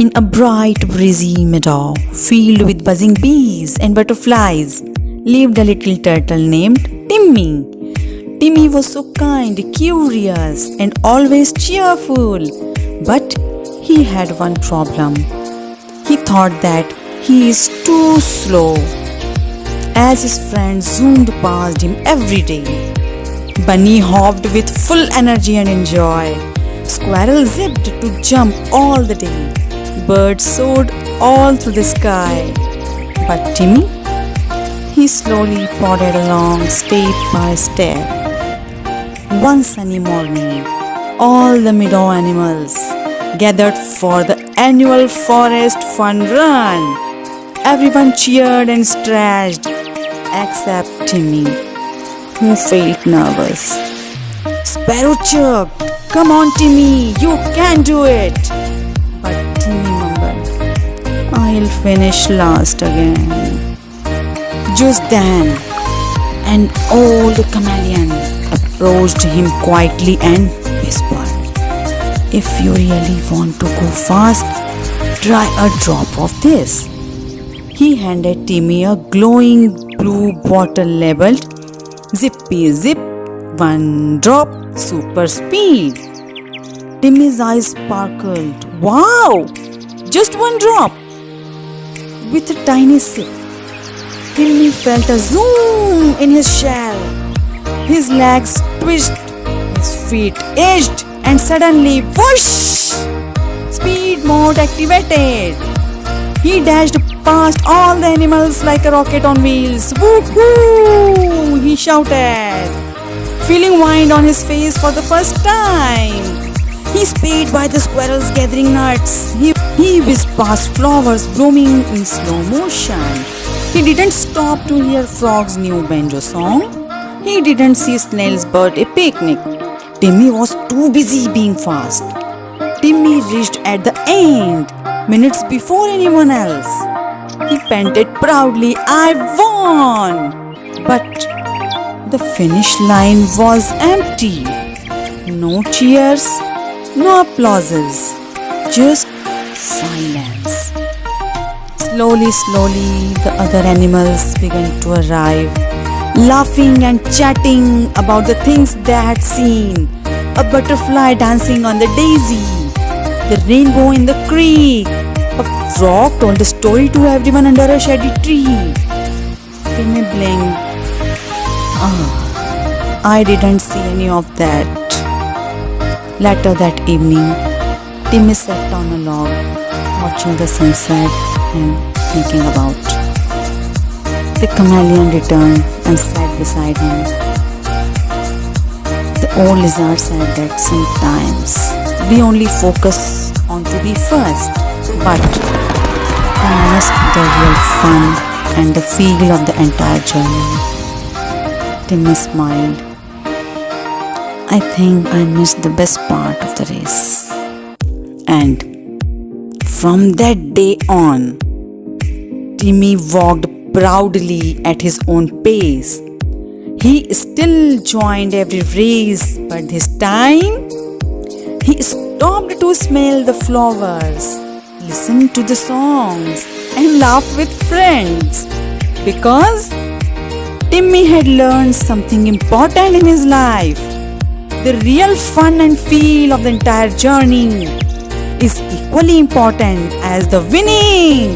In a bright, breezy meadow filled with buzzing bees and butterflies lived a little turtle named Timmy. Timmy was so kind, curious, and always cheerful. But he had one problem. He thought that he is too slow, as his friends zoomed past him every day. Bunny hopped with full energy and joy. Squirrel zipped to jump all the day. Birds soared all through the sky. But Timmy, he slowly plodded along step by step. One sunny morning, all the meadow animals gathered for the annual forest fun run. Everyone cheered and stretched, except Timmy, who felt nervous. Sparrow chirped, "Come on, Timmy, you can do it." But Timmy mumbled, "I'll finish last again." Just then, an old chameleon approached him quietly and whispered, "If you really want to go fast, try a drop of this." He handed Timmy a glowing blue bottle labeled "Zippy Zip, one drop, super speed." Timmy's eyes sparkled. Wow! Just one drop! With a tiny sip, Timmy felt a zoom in his shell. His legs twitched, his feet itched, and suddenly, whoosh! Speed mode activated. He dashed past all the animals like a rocket on wheels. Woohoo! He shouted, feeling wind on his face for the first time. He sped by the squirrels gathering nuts. He whizzed past flowers blooming in slow motion. He didn't stop to hear frogs' new banjo song. He didn't see snails' birthday picnic. Timmy was too busy being fast. Timmy reached at the end, minutes before anyone else. He panted proudly, "I won!" But the finish line was empty. No cheers, no applauses, just silence. Slowly, the other animals began to arrive, laughing and chatting about the things they had seen. A butterfly dancing on the daisy, the rainbow in the creek. A frog told a story to everyone under a shady tree. Timmy blinked. I didn't see any of that. Later that evening, Timmy sat on a log, watching the sunset and thinking about. The chameleon returned and sat beside him. The old lizard said that sometimes we only focus on to be first, but we miss the real fun and the feel of the entire journey. Timmy smiled. "I think I missed the best part of the race." And from that day on, Timmy walked proudly at his own pace. He still joined every race, but this time he stopped to smell the flowers, listen to the songs, and laugh with friends. Because Timmy had learned something important in his life. The real fun and feel of the entire journey is equally important as the winning.